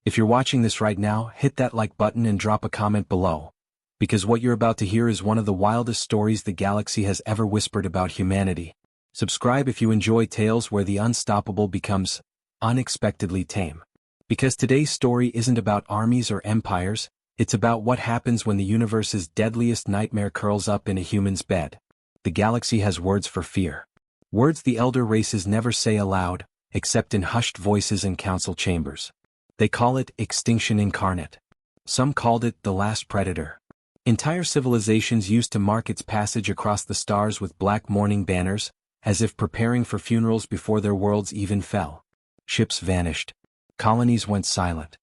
If you're watching this right now, hit that like button and drop a comment below. Because what you're about to hear is one of the wildest stories the galaxy has ever whispered about humanity. Subscribe if you enjoy tales where the unstoppable becomes unexpectedly tame. Because today's story isn't about armies or empires, it's about what happens when the universe's deadliest nightmare curls up in a human's bed. The galaxy has words for fear. Words the elder races never say aloud, except in hushed voices and council chambers. They call it Extinction Incarnate. Some called it the last predator. Entire civilizations used to mark its passage across the stars with black mourning banners, as if preparing for funerals before their worlds even fell. Ships vanished. Colonies went silent.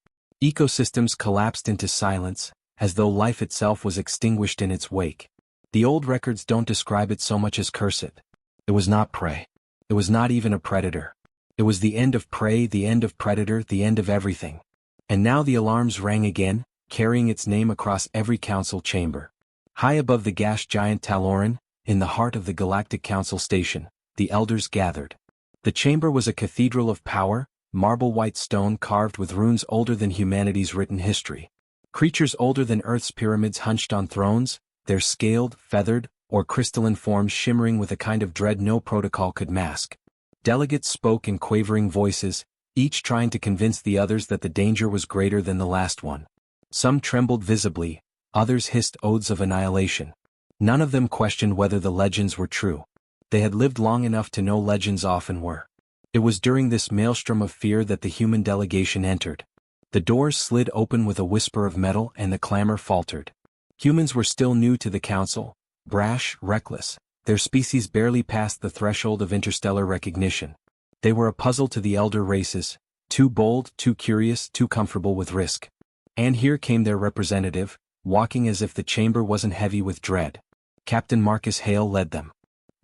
Ecosystems collapsed into silence, as though life itself was extinguished in its wake. The old records don't describe it so much as curse it. It was not prey. It was not even a predator. It was the end of prey, the end of predator, the end of everything. And now the alarms rang again, carrying its name across every council chamber. High above the gas giant Taloran, in the heart of the Galactic Council Station, the elders gathered. The chamber was a cathedral of power, marble white stone carved with runes older than humanity's written history. Creatures older than Earth's pyramids hunched on thrones, their scaled, feathered, or crystalline forms shimmering with a kind of dread no protocol could mask. Delegates spoke in quavering voices, each trying to convince the others that the danger was greater than the last one. Some trembled visibly, others hissed oaths of annihilation. None of them questioned whether the legends were true. They had lived long enough to know legends often were. It was during this maelstrom of fear that the human delegation entered. The doors slid open with a whisper of metal and the clamor faltered. Humans were still new to the council, brash, reckless. Their species barely passed the threshold of interstellar recognition. They were a puzzle to the elder races, too bold, too curious, too comfortable with risk. And here came their representative, walking as if the chamber wasn't heavy with dread. Captain Marcus Hale led them.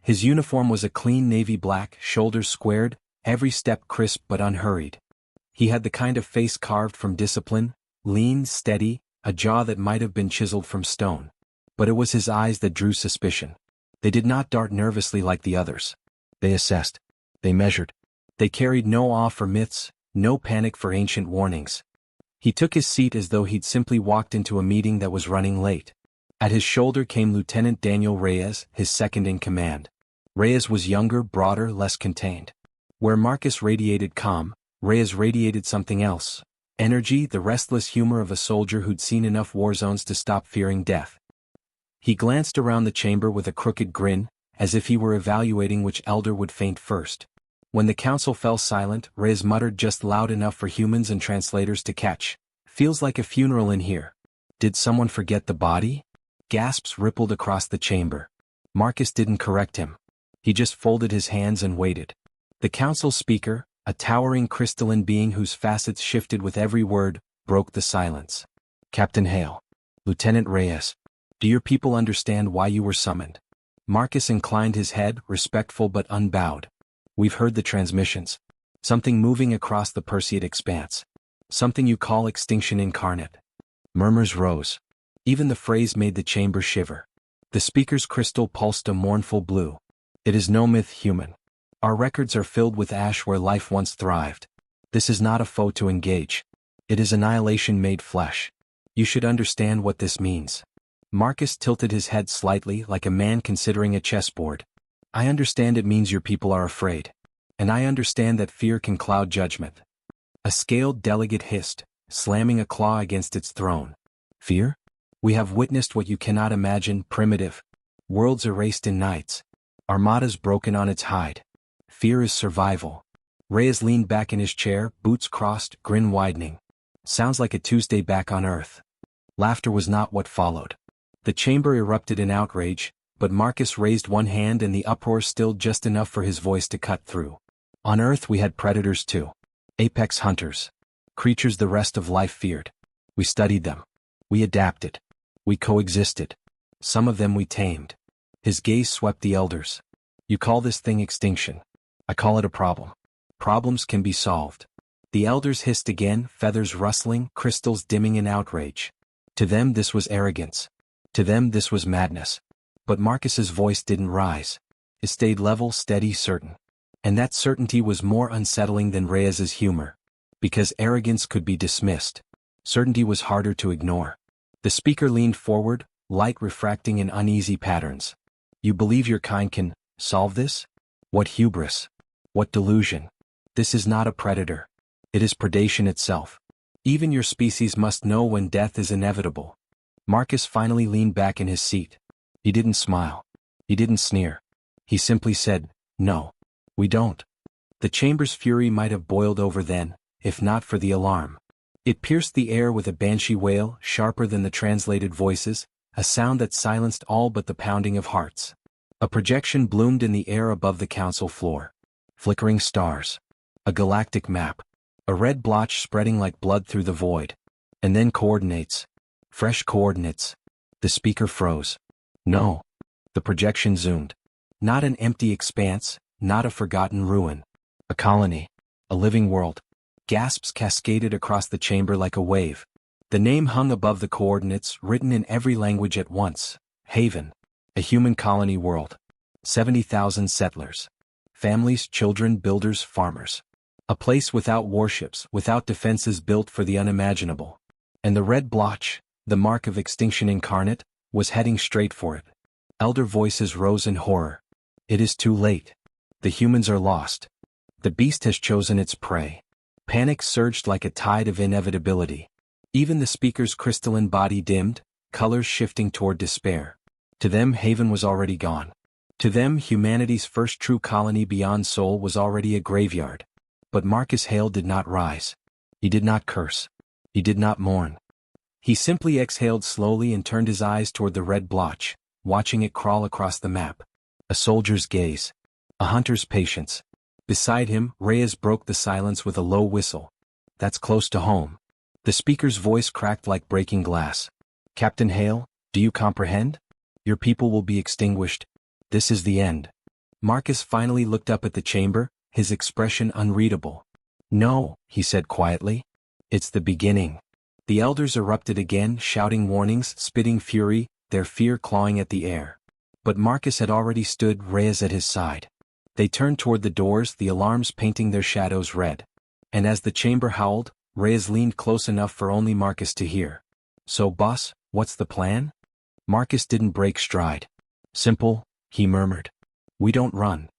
His uniform was a clean navy black, shoulders squared, every step crisp but unhurried. He had the kind of face carved from discipline, lean, steady, a jaw that might have been chiseled from stone. But it was his eyes that drew suspicion. They did not dart nervously like the others. They assessed. They measured. They carried no awe for myths, no panic for ancient warnings. He took his seat as though he'd simply walked into a meeting that was running late. At his shoulder came Lieutenant Daniel Reyes, his second in command. Reyes was younger, broader, less contained. Where Marcus radiated calm, Reyes radiated something else. Energy, the restless humor of a soldier who'd seen enough war zones to stop fearing death. He glanced around the chamber with a crooked grin, as if he were evaluating which elder would faint first. When the council fell silent, Reyes muttered just loud enough for humans and translators to catch. "Feels like a funeral in here. Did someone forget the body?" Gasps rippled across the chamber. Marcus didn't correct him. He just folded his hands and waited. The council speaker, a towering crystalline being whose facets shifted with every word, broke the silence. "Captain Hale. Lieutenant Reyes. Do your people understand why you were summoned?" Marcus inclined his head, respectful but unbowed. "We've heard the transmissions. Something moving across the Perseid expanse. Something you call Extinction Incarnate." Murmurs rose. Even the phrase made the chamber shiver. The speaker's crystal pulsed a mournful blue. "It is no myth, human. Our records are filled with ash where life once thrived. This is not a foe to engage. It is annihilation made flesh. You should understand what this means." Marcus tilted his head slightly like a man considering a chessboard. "I understand it means your people are afraid. And I understand that fear can cloud judgment." A scaled delegate hissed, slamming a claw against its throne. "Fear? We have witnessed what you cannot imagine, primitive. Worlds erased in nights. Armadas broken on its hide. Fear is survival." Reyes leaned back in his chair, boots crossed, grin widening. "Sounds like a Tuesday back on Earth." Laughter was not what followed. The chamber erupted in outrage, but Marcus raised one hand and the uproar stilled just enough for his voice to cut through. "On Earth we had predators too. Apex hunters. Creatures the rest of life feared. We studied them. We adapted. We coexisted. Some of them we tamed." His gaze swept the elders. "You call this thing extinction. I call it a problem. Problems can be solved." The elders hissed again, feathers rustling, crystals dimming in outrage. To them this was arrogance. To them this was madness. But Marcus's voice didn't rise. It stayed level, steady, certain. And that certainty was more unsettling than Reyes's humor. Because arrogance could be dismissed. Certainty was harder to ignore. The speaker leaned forward, light refracting in uneasy patterns. You believe your kind can solve this? What hubris! What delusion! This is not a predator. It is predation itself. Even your species must know when death is inevitable. Marcus finally leaned back in his seat. He didn't smile. He didn't sneer. He simply said, "No. We don't." The chamber's fury might have boiled over then, if not for the alarm. It pierced the air with a banshee wail, sharper than the translated voices, a sound that silenced all but the pounding of hearts. A projection bloomed in the air above the council floor. Flickering stars. A galactic map. A red blotch spreading like blood through the void. And then coordinates. Fresh coordinates. The speaker froze. No. The projection zoomed. Not an empty expanse, not a forgotten ruin. A colony. A living world. Gasps cascaded across the chamber like a wave. The name hung above the coordinates, written in every language at once. Haven. A human colony world. 70,000 settlers. Families, children, builders, farmers. A place without warships, without defenses built for the unimaginable. And the red blotch, the mark of Extinction Incarnate, was heading straight for it. Elder voices rose in horror. It is too late. The humans are lost. The beast has chosen its prey. Panic surged like a tide of inevitability. Even the speaker's crystalline body dimmed, colors shifting toward despair. To them, Haven was already gone. To them, humanity's first true colony beyond Sol was already a graveyard. But Marcus Hale did not rise. He did not curse. He did not mourn. He simply exhaled slowly and turned his eyes toward the red blotch, watching it crawl across the map. A soldier's gaze. A hunter's patience. Beside him, Reyes broke the silence with a low whistle. That's close to home. The speaker's voice cracked like breaking glass. Captain Hale, do you comprehend? Your people will be extinguished. This is the end. Marcus finally looked up at the chamber, his expression unreadable. No, he said quietly. It's the beginning. The elders erupted again, shouting warnings, spitting fury, their fear clawing at the air. But Marcus had already stood, Reyes at his side. They turned toward the doors, the alarms painting their shadows red. And as the chamber howled, Reyes leaned close enough for only Marcus to hear. So boss, what's the plan? Marcus didn't break stride. Simple, he murmured. We don't run.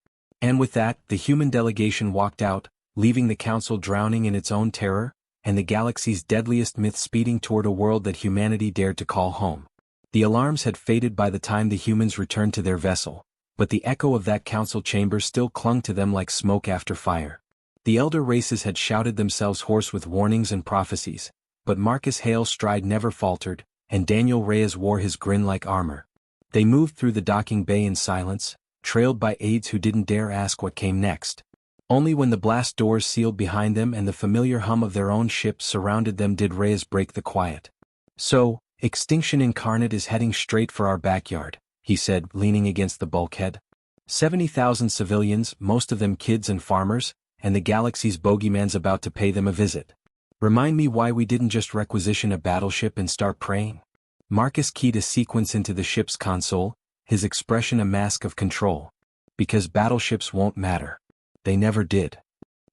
And with that, the human delegation walked out, leaving the council drowning in its own terror, and the galaxy's deadliest myth speeding toward a world that humanity dared to call home. The alarms had faded by the time the humans returned to their vessel, but the echo of that council chamber still clung to them like smoke after fire. The elder races had shouted themselves hoarse with warnings and prophecies, but Marcus Hale's stride never faltered, and Daniel Reyes wore his grin like armor. They moved through the docking bay in silence, trailed by aides who didn't dare ask what came next. Only when the blast doors sealed behind them and the familiar hum of their own ship surrounded them did Reyes break the quiet. So, Extinction Incarnate is heading straight for our backyard, he said, leaning against the bulkhead. 70,000 civilians, most of them kids and farmers, and the galaxy's bogeyman's about to pay them a visit. Remind me why we didn't just requisition a battleship and start praying? Marcus keyed a sequence into the ship's console, his expression a mask of control. Because battleships won't matter. They never did.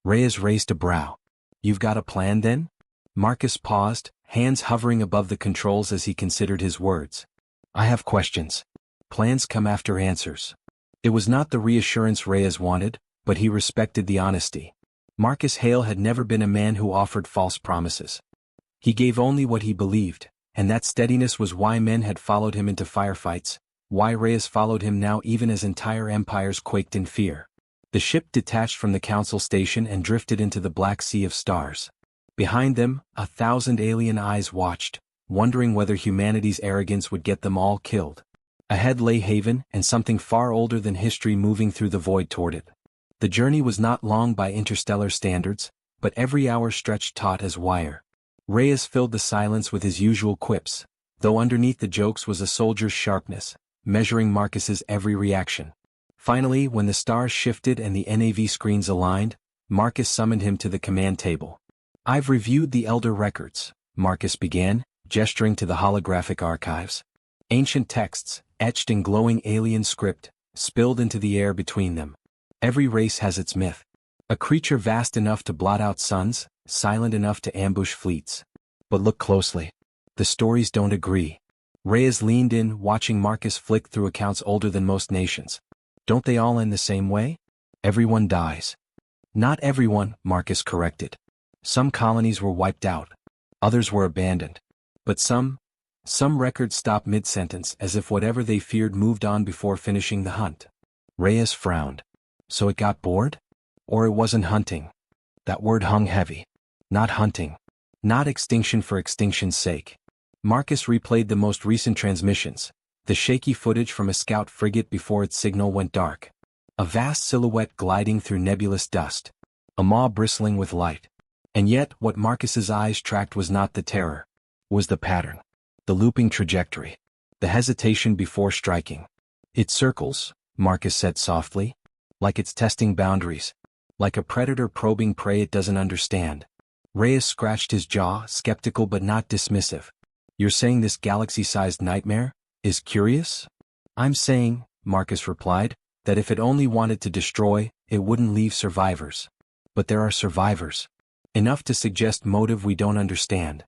Reyes raised a brow. You've got a plan then? Marcus paused, hands hovering above the controls as he considered his words. I have questions. Plans come after answers. It was not the reassurance Reyes wanted, but he respected the honesty. Marcus Hale had never been a man who offered false promises. He gave only what he believed, and that steadiness was why men had followed him into firefights, why Reyes followed him now even as entire empires quaked in fear. The ship detached from the council station and drifted into the black sea of stars. Behind them, 1,000 alien eyes watched, wondering whether humanity's arrogance would get them all killed. Ahead lay Haven, and something far older than history moving through the void toward it. The journey was not long by interstellar standards, but every hour stretched taut as wire. Reyes filled the silence with his usual quips, though underneath the jokes was a soldier's sharpness, measuring Marcus's every reaction. Finally, when the stars shifted and the NAV screens aligned, Marcus summoned him to the command table. I've reviewed the elder records, Marcus began, gesturing to the holographic archives. Ancient texts, etched in glowing alien script, spilled into the air between them. Every race has its myth. A creature vast enough to blot out suns, silent enough to ambush fleets. But look closely. The stories don't agree. Reyes leaned in, watching Marcus flick through accounts older than most nations. Don't they all end the same way? Everyone dies. Not everyone, Marcus corrected. Some colonies were wiped out. Others were abandoned. But some records stop mid-sentence as if whatever they feared moved on before finishing the hunt. Reyes frowned. So it got bored? Or it wasn't hunting? That word hung heavy. Not hunting. Not extinction for extinction's sake. Marcus replayed the most recent transmissions, the shaky footage from a scout frigate before its signal went dark. A vast silhouette gliding through nebulous dust. A maw bristling with light. And yet, what Marcus's eyes tracked was not the terror. Was the pattern. The looping trajectory. The hesitation before striking. It circles, Marcus said softly. Like it's testing boundaries. Like a predator probing prey it doesn't understand. Reyes scratched his jaw, skeptical but not dismissive. You're saying this galaxy-sized nightmare is curious? I'm saying, Marcus replied, that if it only wanted to destroy, it wouldn't leave survivors. But there are survivors. Enough to suggest motive we don't understand.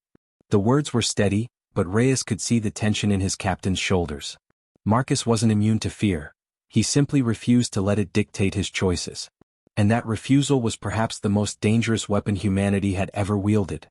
The words were steady, but Reyes could see the tension in his captain's shoulders. Marcus wasn't immune to fear. He simply refused to let it dictate his choices. And that refusal was perhaps the most dangerous weapon humanity had ever wielded.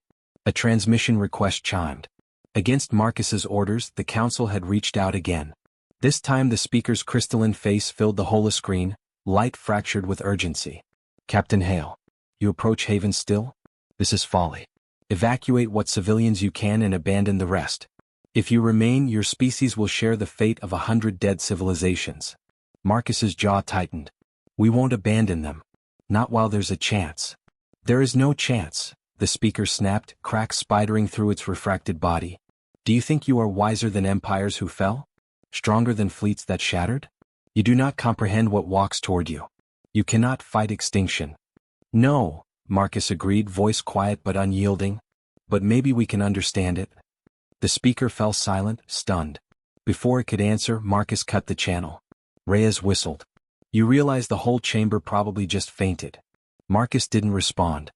A transmission request chimed. Against Marcus's orders, the council had reached out again. This time the speaker's crystalline face filled the holoscreen, light fractured with urgency. Captain Hale. You approach Haven still? This is folly. Evacuate what civilians you can and abandon the rest. If you remain, your species will share the fate of 100 dead civilizations. Marcus's jaw tightened. We won't abandon them. Not while there's a chance. There is no chance, the speaker snapped, cracks spidering through its refracted body. Do you think you are wiser than empires who fell? Stronger than fleets that shattered? You do not comprehend what walks toward you. You cannot fight extinction. No, Marcus agreed, voice quiet but unyielding. But maybe we can understand it. The speaker fell silent, stunned. Before it could answer, Marcus cut the channel. Reyes whistled. You realize the whole chamber probably just fainted. Marcus didn't respond.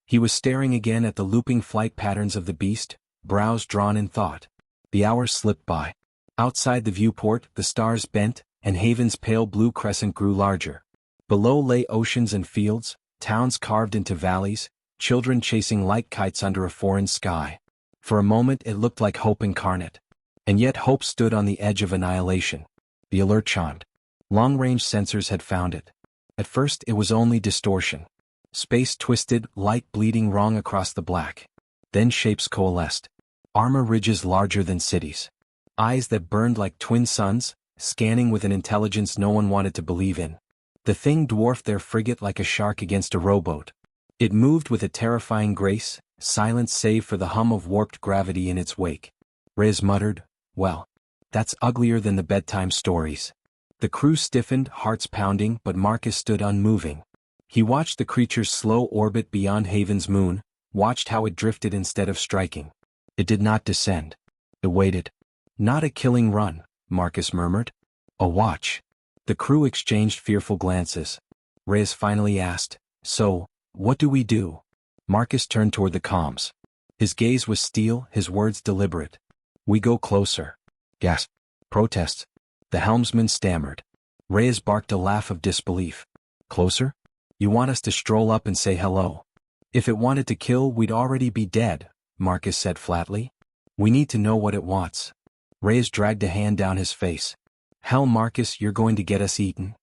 He was staring again at the looping flight patterns of the beast, brows drawn in thought. The hours slipped by. Outside the viewport, the stars bent, and Haven's pale blue crescent grew larger. Below lay oceans and fields, towns carved into valleys, children chasing light kites under a foreign sky. For a moment it looked like hope incarnate. And yet hope stood on the edge of annihilation. The alert chimed. Long-range sensors had found it. At first it was only distortion. Space twisted, light bleeding wrong across the black. Then shapes coalesced. Armor ridges larger than cities. Eyes that burned like twin suns, scanning with an intelligence no one wanted to believe in. The thing dwarfed their frigate like a shark against a rowboat. It moved with a terrifying grace, silence save for the hum of warped gravity in its wake. Reyes muttered, well, that's uglier than the bedtime stories. The crew stiffened, hearts pounding, but Marcus stood unmoving. He watched the creature's slow orbit beyond Haven's moon, watched how it drifted instead of striking. It did not descend. It waited. Not a killing run, Marcus murmured. A watch. The crew exchanged fearful glances. Reyes finally asked, so, what do we do? Marcus turned toward the comms. His gaze was steel, his words deliberate. We go closer. Gasp. Protest. The helmsman stammered. Reyes barked a laugh of disbelief. Closer? You want us to stroll up and say hello? If it wanted to kill, we'd already be dead, Marcus said flatly. We need to know what it wants. Reyes dragged a hand down his face. Hell, Marcus, you're going to get us eaten.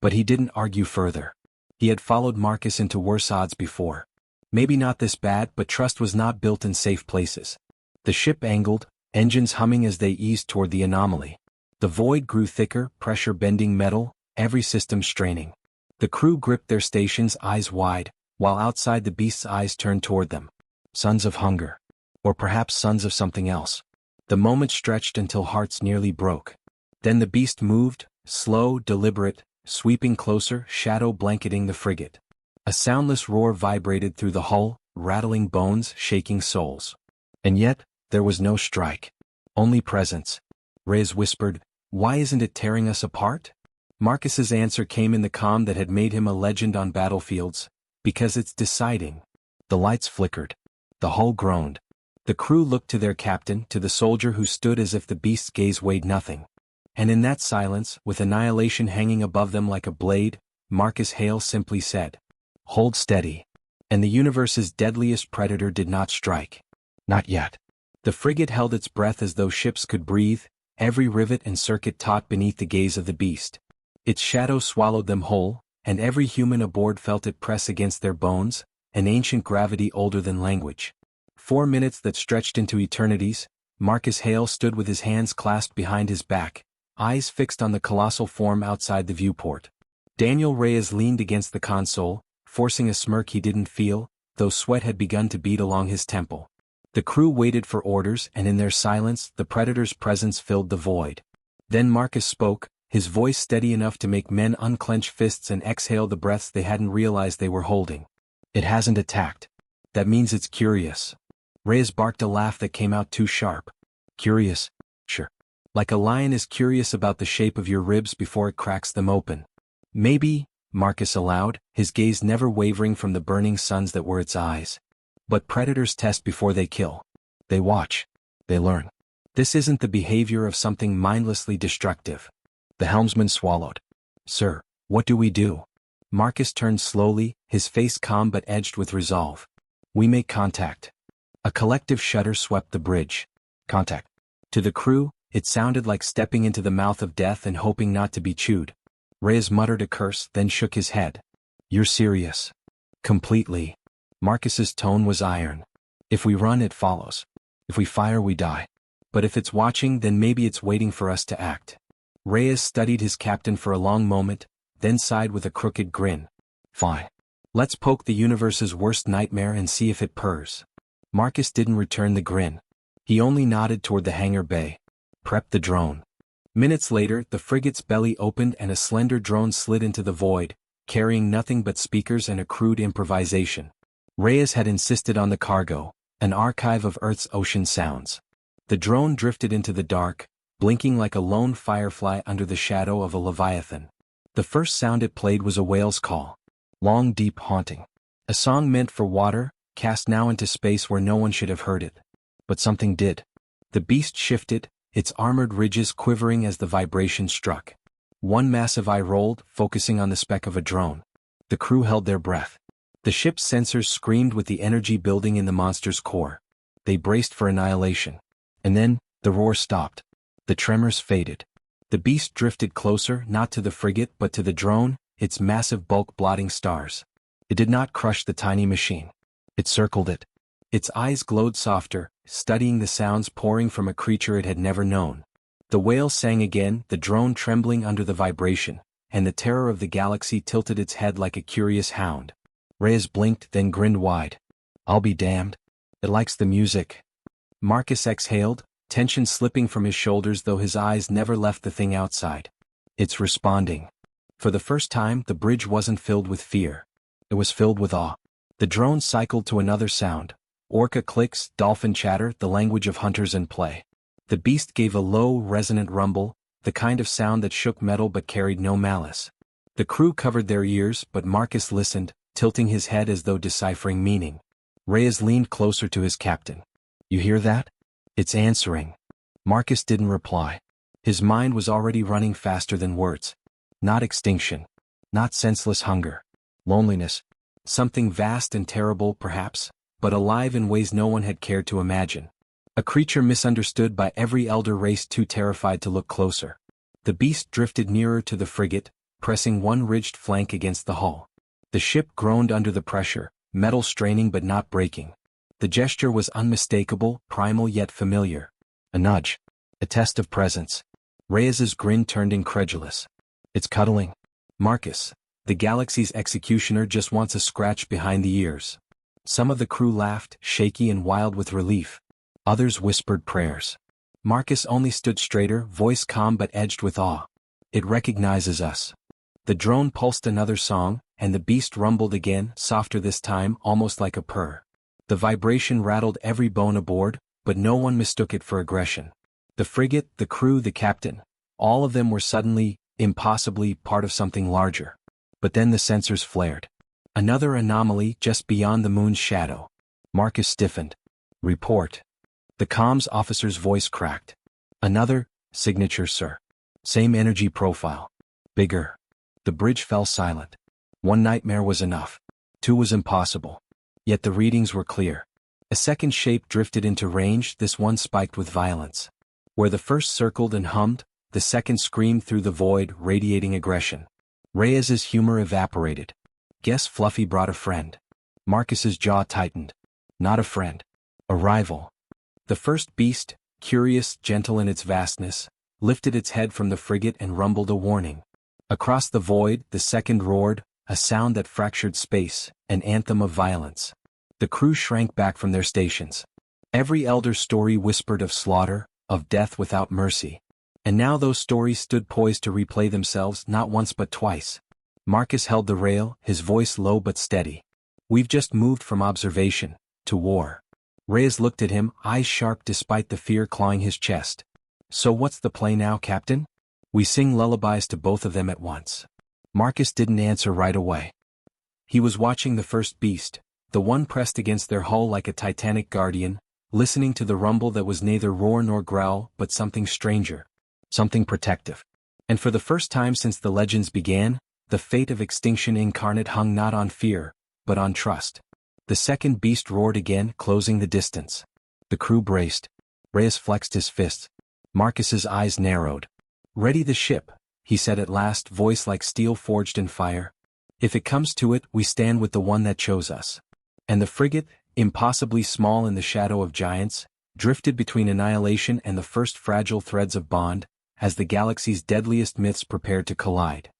But he didn't argue further. He had followed Marcus into worse odds before. Maybe not this bad, but trust was not built in safe places. The ship angled, engines humming as they eased toward the anomaly. The void grew thicker, pressure bending metal, every system straining. The crew gripped their stations, eyes wide, while outside the beast's eyes turned toward them. Sons of hunger. Or perhaps sons of something else. The moment stretched until hearts nearly broke. Then the beast moved, slow, deliberate, sweeping closer, shadow blanketing the frigate. A soundless roar vibrated through the hull, rattling bones, shaking souls. And yet, there was no strike. Only presence. Reyes whispered, why isn't it tearing us apart? Marcus's answer came in the calm that had made him a legend on battlefields. Because it's deciding. The lights flickered. The hull groaned. The crew looked to their captain, to the soldier who stood as if the beast's gaze weighed nothing. And in that silence, with annihilation hanging above them like a blade, Marcus Hale simply said, "Hold steady." And the universe's deadliest predator did not strike. Not yet. The frigate held its breath as though ships could breathe, every rivet and circuit taut beneath the gaze of the beast. Its shadow swallowed them whole, and every human aboard felt it press against their bones, an ancient gravity older than language. 4 minutes that stretched into eternities, Marcus Hale stood with his hands clasped behind his back, eyes fixed on the colossal form outside the viewport. Daniel Reyes leaned against the console, forcing a smirk he didn't feel, though sweat had begun to bead along his temple. The crew waited for orders, and in their silence, the predator's presence filled the void. Then Marcus spoke, his voice steady enough to make men unclench fists and exhale the breaths they hadn't realized they were holding. "It hasn't attacked. That means it's curious." Reyes barked a laugh that came out too sharp. "Curious? Sure. Like a lion is curious about the shape of your ribs before it cracks them open." "Maybe," Marcus allowed, his gaze never wavering from the burning suns that were its eyes. "But predators test before they kill. They watch. They learn. This isn't the behavior of something mindlessly destructive." The helmsman swallowed. "Sir, what do we do?" Marcus turned slowly, his face calm but edged with resolve. "We make contact." A collective shudder swept the bridge. Contact. To the crew, it sounded like stepping into the mouth of death and hoping not to be chewed. Reyes muttered a curse, then shook his head. "You're serious?" "Completely." Marcus's tone was iron. "If we run, it follows. If we fire, we die. But if it's watching, then maybe it's waiting for us to act." Reyes studied his captain for a long moment, then sighed with a crooked grin. "Fine. Let's poke the universe's worst nightmare and see if it purrs." Marcus didn't return the grin. He only nodded toward the hangar bay. "Prep the drone." Minutes later, the frigate's belly opened and a slender drone slid into the void, carrying nothing but speakers and a crude improvisation. Reyes had insisted on the cargo, an archive of Earth's ocean sounds. The drone drifted into the dark, blinking like a lone firefly under the shadow of a leviathan. The first sound it played was a whale's call. Long, deep, haunting. A song meant for water, cast now into space where no one should have heard it. But something did. The beast shifted, its armored ridges quivering as the vibration struck. One massive eye rolled, focusing on the speck of a drone. The crew held their breath. The ship's sensors screamed with the energy building in the monster's core. They braced for annihilation. And then, the roar stopped. The tremors faded. The beast drifted closer, not to the frigate but to the drone, its massive bulk blotting stars. It did not crush the tiny machine. It circled it. Its eyes glowed softer, studying the sounds pouring from a creature it had never known. The whale sang again, the drone trembling under the vibration, and the terror of the galaxy tilted its head like a curious hound. Reyes blinked, then grinned wide. "I'll be damned. It likes the music." Marcus exhaled, tension slipping from his shoulders though his eyes never left the thing outside. "It's responding." For the first time, the bridge wasn't filled with fear. It was filled with awe. The drone cycled to another sound. Orca clicks, dolphin chatter, the language of hunters and play. The beast gave a low, resonant rumble, the kind of sound that shook metal but carried no malice. The crew covered their ears, but Marcus listened, tilting his head as though deciphering meaning. Reyes leaned closer to his captain. "You hear that? It's answering." Marcus didn't reply. His mind was already running faster than words. Not extinction. Not senseless hunger. Loneliness. Something vast and terrible, perhaps, but alive in ways no one had cared to imagine. A creature misunderstood by every elder race too terrified to look closer. The beast drifted nearer to the frigate, pressing one ridged flank against the hull. The ship groaned under the pressure, metal straining but not breaking. The gesture was unmistakable, primal yet familiar. A nudge. A test of presence. Reyes's grin turned incredulous. "It's cuddling." "Marcus, the galaxy's executioner just wants a scratch behind the ears." Some of the crew laughed, shaky and wild with relief. Others whispered prayers. Marcus only stood straighter, voice calm but edged with awe. "It recognizes us." The drone pulsed another song, and the beast rumbled again, softer this time, almost like a purr. The vibration rattled every bone aboard, but no one mistook it for aggression. The frigate, the crew, the captain, all of them were suddenly, impossibly, part of something larger. But then the sensors flared. Another anomaly just beyond the moon's shadow. Marcus stiffened. Report. The comms officer's voice cracked. Another, signature, sir. Same energy profile. Bigger. The bridge fell silent. One nightmare was enough. Two was impossible. Yet the readings were clear. A second shape drifted into range, this one spiked with violence. Where the first circled and hummed, the second screamed through the void, radiating aggression. Reyes's humor evaporated. Guess Fluffy brought a friend. Marcus's jaw tightened. Not a friend. A rival. The first beast, curious, gentle in its vastness, lifted its head from the frigate and rumbled a warning. Across the void, the second roared, a sound that fractured space, an anthem of violence. The crew shrank back from their stations. Every elder story whispered of slaughter, of death without mercy. And now those stories stood poised to replay themselves not once but twice. Marcus held the rail, his voice low but steady. We've just moved from observation to war. Reyes looked at him, eyes sharp despite the fear clawing his chest. So what's the play now, Captain? We sing lullabies to both of them at once. Marcus didn't answer right away. He was watching the first beast, the one pressed against their hull like a titanic guardian, listening to the rumble that was neither roar nor growl but something stranger, something protective. And for the first time since the legends began, the fate of Extinction Incarnate hung not on fear, but on trust. The second beast roared again, closing the distance. The crew braced. Reyes flexed his fists. Marcus's eyes narrowed. Ready the ship, he said at last, voice like steel forged in fire. If it comes to it, we stand with the one that chose us. And the frigate, impossibly small in the shadow of giants, drifted between annihilation and the first fragile threads of bond, as the galaxy's deadliest myths prepared to collide.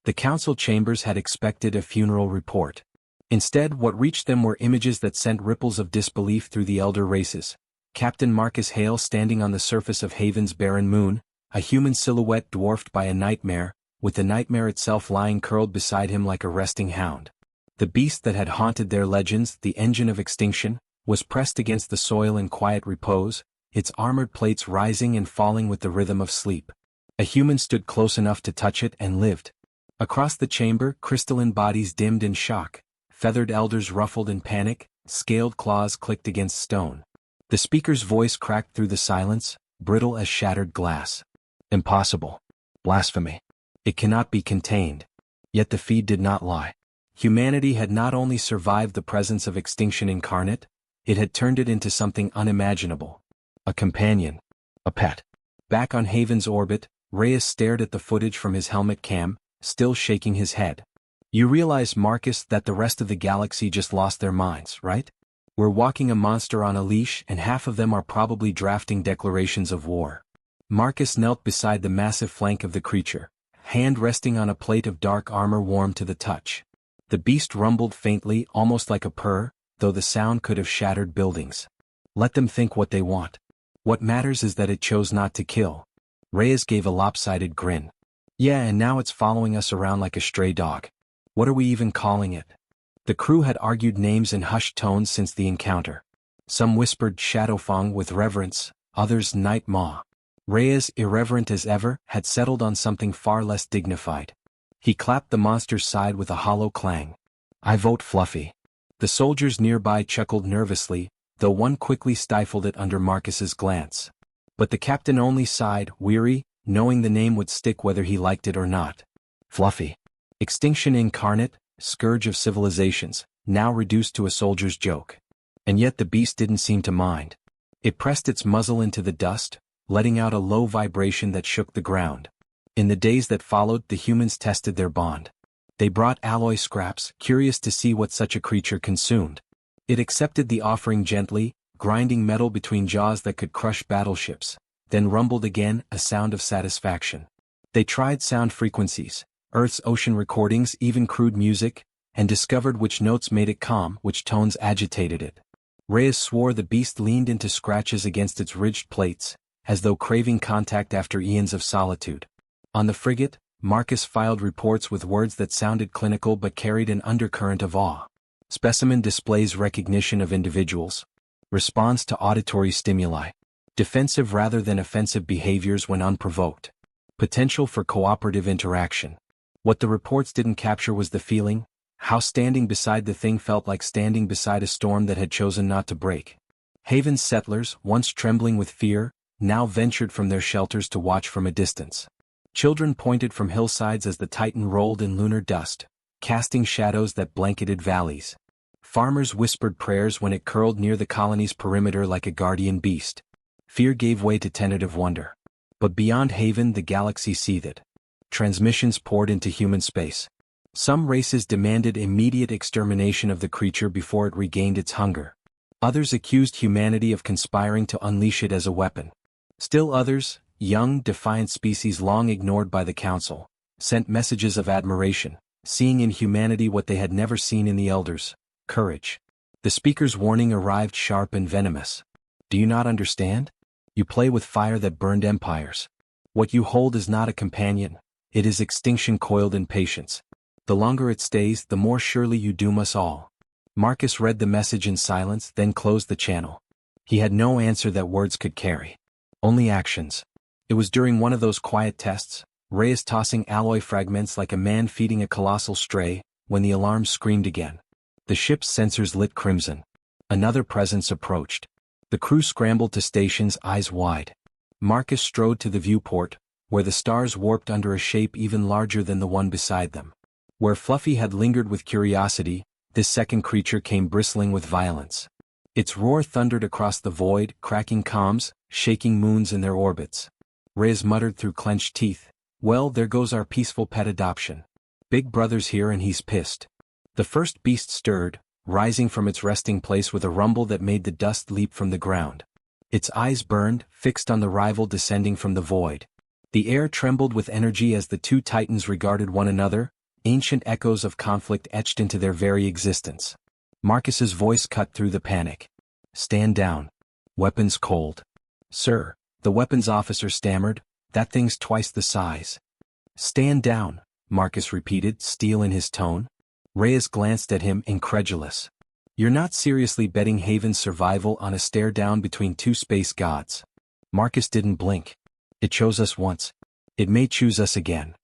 The council chambers had expected a funeral report. Instead, what reached them were images that sent ripples of disbelief through the elder races. Captain Marcus Hale standing on the surface of Haven's barren moon, a human silhouette dwarfed by a nightmare, with the nightmare itself lying curled beside him like a resting hound. The beast that had haunted their legends, the engine of extinction, was pressed against the soil in quiet repose, its armored plates rising and falling with the rhythm of sleep. A human stood close enough to touch it and lived. Across the chamber, crystalline bodies dimmed in shock, feathered elders ruffled in panic, scaled claws clicked against stone. The speaker's voice cracked through the silence, brittle as shattered glass. Impossible. Blasphemy. It cannot be contained. Yet the feed did not lie. Humanity had not only survived the presence of Extinction Incarnate, it had turned it into something unimaginable. A companion. A pet. Back on Haven's orbit, Reyes stared at the footage from his helmet cam, still shaking his head. You realize, Marcus, that the rest of the galaxy just lost their minds, right? We're walking a monster on a leash and half of them are probably drafting declarations of war. Marcus knelt beside the massive flank of the creature, hand resting on a plate of dark armor warm to the touch. The beast rumbled faintly, almost like a purr, though the sound could have shattered buildings. Let them think what they want. What matters is that it chose not to kill. Reyes gave a lopsided grin. Yeah, and now it's following us around like a stray dog. What are we even calling it? The crew had argued names in hushed tones since the encounter. Some whispered Shadowfang with reverence, others Night Maw. Reyes, irreverent as ever, had settled on something far less dignified. He clapped the monster's side with a hollow clang. I vote Fluffy. The soldiers nearby chuckled nervously, though one quickly stifled it under Marcus's glance. But the captain only sighed, weary, knowing the name would stick whether he liked it or not. Fluffy. Extinction Incarnate, scourge of civilizations, now reduced to a soldier's joke. And yet the beast didn't seem to mind. It pressed its muzzle into the dust, letting out a low vibration that shook the ground. In the days that followed, the humans tested their bond. They brought alloy scraps, curious to see what such a creature consumed. It accepted the offering gently, grinding metal between jaws that could crush battleships, then rumbled again, a sound of satisfaction. They tried sound frequencies, Earth's ocean recordings, even crude music, and discovered which notes made it calm, which tones agitated it. Reyes swore the beast leaned into scratches against its ridged plates, as though craving contact after eons of solitude. On the frigate, Marcus filed reports with words that sounded clinical but carried an undercurrent of awe. Specimen displays recognition of individuals. Response to auditory stimuli. Defensive rather than offensive behaviors when unprovoked. Potential for cooperative interaction. What the reports didn't capture was the feeling, How standing beside the thing felt like standing beside a storm that had chosen not to break. Haven's settlers, once trembling with fear, now ventured from their shelters to watch from a distance. Children pointed from hillsides as the Titan rolled in lunar dust, casting shadows that blanketed valleys. Farmers whispered prayers when it curled near the colony's perimeter like a guardian beast. Fear gave way to tentative wonder. But beyond Haven the galaxy seethed. Transmissions poured into human space. Some races demanded immediate extermination of the creature before it regained its hunger. Others accused humanity of conspiring to unleash it as a weapon. Still others, young, defiant species long ignored by the Council, sent messages of admiration, seeing in humanity what they had never seen in the Elders: courage. The speaker's warning arrived sharp and venomous. Do you not understand? You play with fire that burned empires. What you hold is not a companion, it is extinction coiled in patience. The longer it stays, the more surely you doom us all. Marcus read the message in silence, then closed the channel. He had no answer that words could carry. Only actions. It was during one of those quiet tests, Reyes tossing alloy fragments like a man feeding a colossal stray, when the alarm screamed again. The ship's sensors lit crimson. Another presence approached. The crew scrambled to stations, eyes wide. Marcus strode to the viewport, where the stars warped under a shape even larger than the one beside them. Where Fluffy had lingered with curiosity, this second creature came bristling with violence. Its roar thundered across the void, cracking comms, shaking moons in their orbits. Reyes muttered through clenched teeth, "Well, there goes our peaceful pet adoption. Big Brother's here and he's pissed." The first beast stirred, rising from its resting place with a rumble that made the dust leap from the ground. Its eyes burned, fixed on the rival descending from the void. The air trembled with energy as the two titans regarded one another, ancient echoes of conflict etched into their very existence. Marcus's voice cut through the panic. "Stand down. Weapons cold." "Sir," the weapons officer stammered, "that thing's twice the size." "Stand down," Marcus repeated, steel in his tone. Reyes glanced at him, incredulous. "You're not seriously betting Haven's survival on a stare down between two space gods?" Marcus didn't blink. "It chose us once. It may choose us again."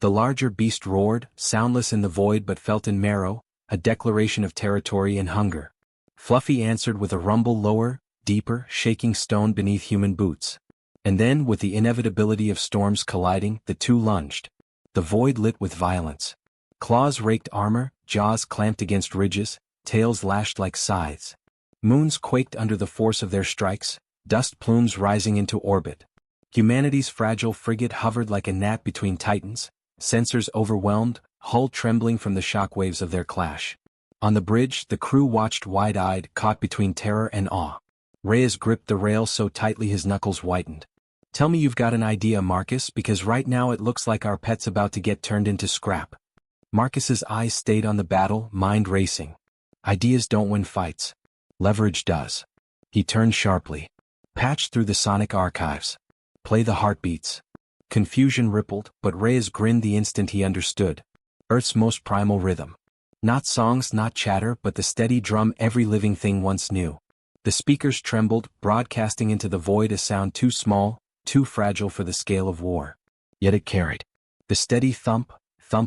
The larger beast roared, soundless in the void but felt in marrow, a declaration of territory and hunger. Fluffy answered with a rumble lower, deeper, shaking stone beneath human boots. And then, with the inevitability of storms colliding, the two lunged. The void lit with violence. Claws raked armor, jaws clamped against ridges, tails lashed like scythes. Moons quaked under the force of their strikes, dust plumes rising into orbit. Humanity's fragile frigate hovered like a gnat between titans, sensors overwhelmed, hull trembling from the shockwaves of their clash. On the bridge, the crew watched wide-eyed, caught between terror and awe. Reyes gripped the rail so tightly his knuckles whitened. "Tell me you've got an idea, Marcus, because right now it looks like our pet's about to get turned into scrap." Marcus's eyes stayed on the battle, mind racing. Ideas don't win fights. Leverage does. He turned sharply. Patch through the sonic archives. Play the heartbeats. Confusion rippled, but Reyes grinned the instant he understood. Earth's most primal rhythm. Not songs, not chatter, but the steady drum every living thing once knew. The speakers trembled, broadcasting into the void a sound too small, too fragile for the scale of war. Yet it carried. The steady thump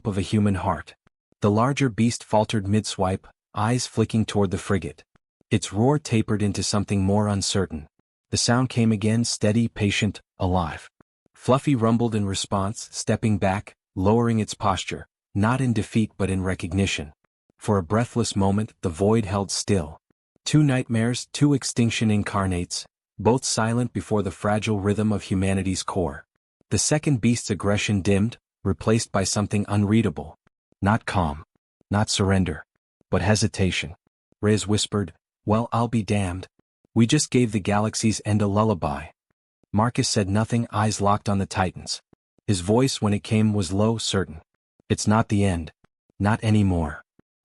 of a human heart. The larger beast faltered mid-swipe, eyes flicking toward the frigate. Its roar tapered into something more uncertain. The sound came again, steady, patient, alive. Fluffy rumbled in response, stepping back, lowering its posture, not in defeat but in recognition. For a breathless moment, the void held still. Two nightmares, two extinction incarnates, both silent before the fragile rhythm of humanity's core. The second beast's aggression dimmed, replaced by something unreadable. Not calm, not surrender, but hesitation. Reyes whispered, "Well, I'll be damned. We just gave the galaxy's end a lullaby." Marcus said nothing, eyes locked on the Titans. His voice, when it came, was low, certain. "It's not the end. Not anymore."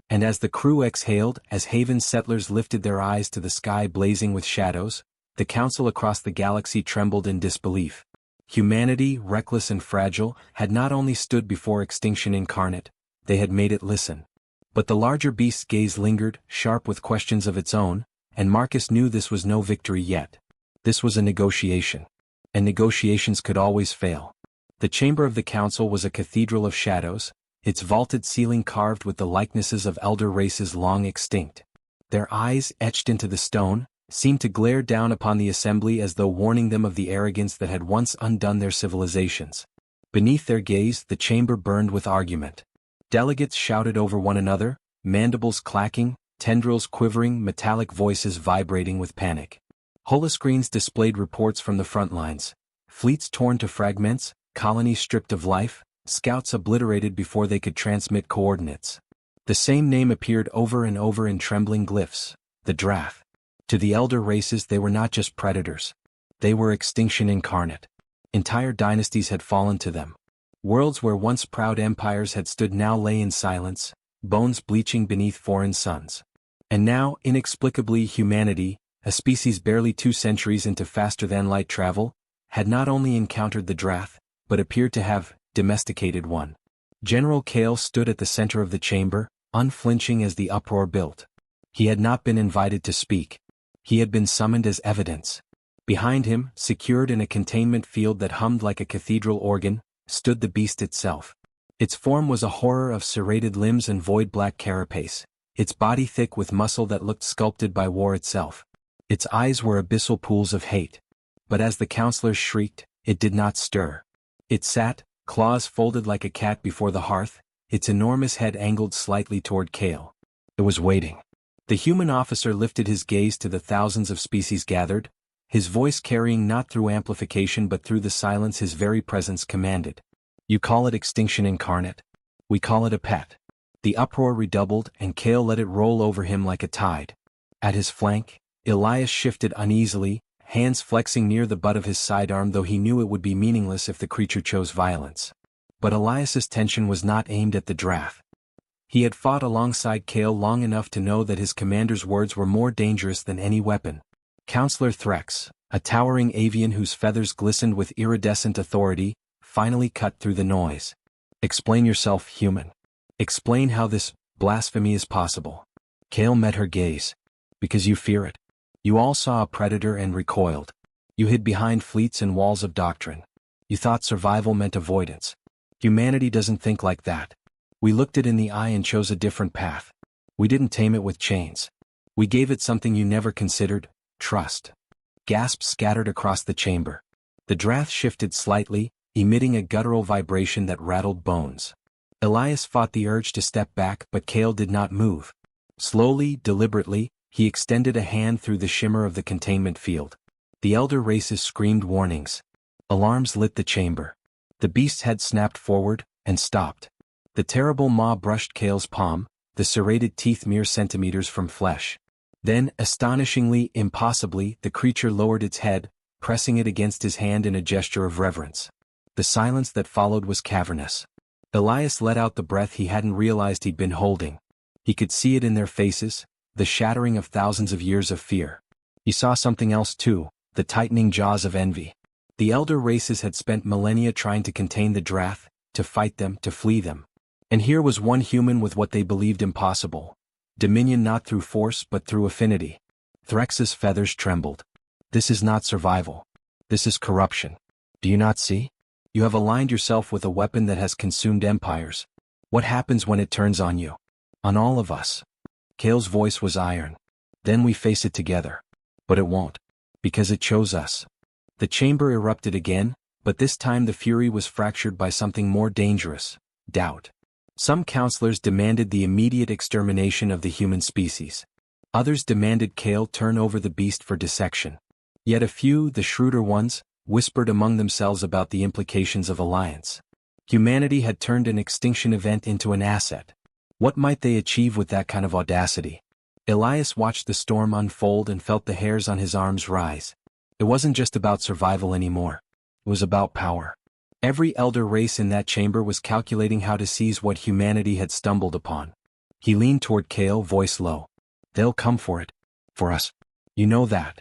And as the crew exhaled, as Haven's settlers lifted their eyes to the sky blazing with shadows, the council across the galaxy trembled in disbelief. Humanity, reckless and fragile, had not only stood before Extinction Incarnate, they had made it listen. But the larger beast's gaze lingered, sharp with questions of its own, and Marcus knew this was no victory yet. This was a negotiation. And negotiations could always fail. The chamber of the council was a cathedral of shadows, its vaulted ceiling carved with the likenesses of elder races long extinct. Their eyes, etched into the stone, seemed to glare down upon the assembly as though warning them of the arrogance that had once undone their civilizations. Beneath their gaze, the chamber burned with argument. Delegates shouted over one another, mandibles clacking, tendrils quivering, metallic voices vibrating with panic. Holoscreens displayed reports from the front lines. Fleets torn to fragments, colonies stripped of life, scouts obliterated before they could transmit coordinates. The same name appeared over and over in trembling glyphs, the Drath. To the elder races they were not just predators. They were extinction incarnate. Entire dynasties had fallen to them. Worlds where once proud empires had stood now lay in silence, bones bleaching beneath foreign suns. And now, inexplicably, humanity, a species barely 2 centuries into faster-than-light travel, had not only encountered the Drath, but appeared to have domesticated one. General Kale stood at the center of the chamber, unflinching as the uproar built. He had not been invited to speak. He had been summoned as evidence. Behind him, secured in a containment field that hummed like a cathedral organ, stood the beast itself. Its form was a horror of serrated limbs and void-black carapace, its body thick with muscle that looked sculpted by war itself. Its eyes were abyssal pools of hate. But as the counselors shrieked, it did not stir. It sat, claws folded like a cat before the hearth, its enormous head angled slightly toward Kale. It was waiting. The human officer lifted his gaze to the thousands of species gathered, his voice carrying not through amplification but through the silence his very presence commanded. You call it extinction incarnate. We call it a pet. The uproar redoubled and Kale let it roll over him like a tide. At his flank, Elias shifted uneasily, hands flexing near the butt of his sidearm, though he knew it would be meaningless if the creature chose violence. But Elias's tension was not aimed at the Drath. He had fought alongside Kale long enough to know that his commander's words were more dangerous than any weapon. Counselor Threx, a towering avian whose feathers glistened with iridescent authority, finally cut through the noise. Explain yourself, human. Explain how this blasphemy is possible. Kale met her gaze. Because you fear it. You all saw a predator and recoiled. You hid behind fleets and walls of doctrine. You thought survival meant avoidance. Humanity doesn't think like that. We looked it in the eye and chose a different path. We didn't tame it with chains. We gave it something you never considered, trust. Gasps scattered across the chamber. The Drath shifted slightly, emitting a guttural vibration that rattled bones. Elias fought the urge to step back, but Kale did not move. Slowly, deliberately, he extended a hand through the shimmer of the containment field. The elder races screamed warnings. Alarms lit the chamber. The beast's head snapped forward, and stopped. The terrible maw brushed Kale's palm, the serrated teeth mere centimeters from flesh. Then, astonishingly, impossibly, the creature lowered its head, pressing it against his hand in a gesture of reverence. The silence that followed was cavernous. Elias let out the breath he hadn't realized he'd been holding. He could see it in their faces, the shattering of thousands of years of fear. He saw something else too, the tightening jaws of envy. The elder races had spent millennia trying to contain the Drath, to fight them, to flee them. And here was one human with what they believed impossible. Dominion not through force but through affinity. Threx's feathers trembled. This is not survival. This is corruption. Do you not see? You have aligned yourself with a weapon that has consumed empires. What happens when it turns on you? On all of us. Kale's voice was iron. Then we face it together. But it won't. Because it chose us. The chamber erupted again, but this time the fury was fractured by something more dangerous, doubt. Some counselors demanded the immediate extermination of the human species. Others demanded Kale turn over the beast for dissection. Yet a few, the shrewder ones, whispered among themselves about the implications of alliance. Humanity had turned an extinction event into an asset. What might they achieve with that kind of audacity? Elias watched the storm unfold and felt the hairs on his arms rise. It wasn't just about survival anymore. It was about power. Every elder race in that chamber was calculating how to seize what humanity had stumbled upon. He leaned toward Kale, voice low. They'll come for it. For us. You know that.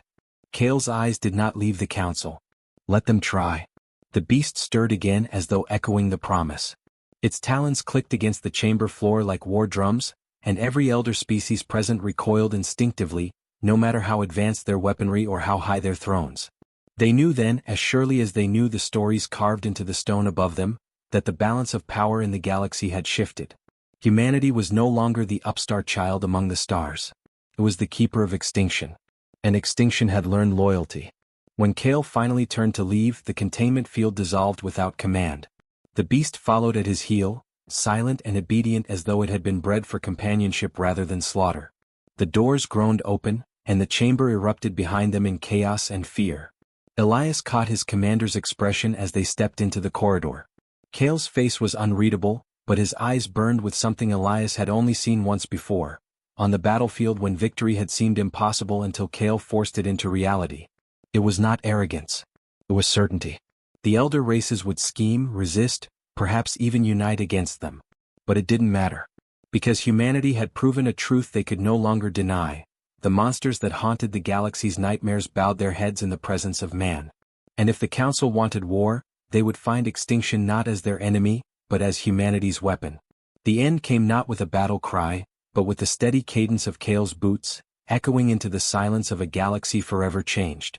Kale's eyes did not leave the council. Let them try. The beast stirred again as though echoing the promise. Its talons clicked against the chamber floor like war drums, and every elder species present recoiled instinctively, no matter how advanced their weaponry or how high their thrones. They knew then, as surely as they knew the stories carved into the stone above them, that the balance of power in the galaxy had shifted. Humanity was no longer the upstart child among the stars. It was the keeper of extinction. And extinction had learned loyalty. When Kale finally turned to leave, the containment field dissolved without command. The beast followed at his heel, silent and obedient as though it had been bred for companionship rather than slaughter. The doors groaned open, and the chamber erupted behind them in chaos and fear. Elias caught his commander's expression as they stepped into the corridor. Kale's face was unreadable, but his eyes burned with something Elias had only seen once before, on the battlefield when victory had seemed impossible until Kale forced it into reality. It was not arrogance. It was certainty. The elder races would scheme, resist, perhaps even unite against them. But it didn't matter. Because humanity had proven a truth they could no longer deny. The monsters that haunted the galaxy's nightmares bowed their heads in the presence of man. And if the Council wanted war, they would find extinction not as their enemy, but as humanity's weapon. The end came not with a battle cry, but with the steady cadence of Kale's boots, echoing into the silence of a galaxy forever changed.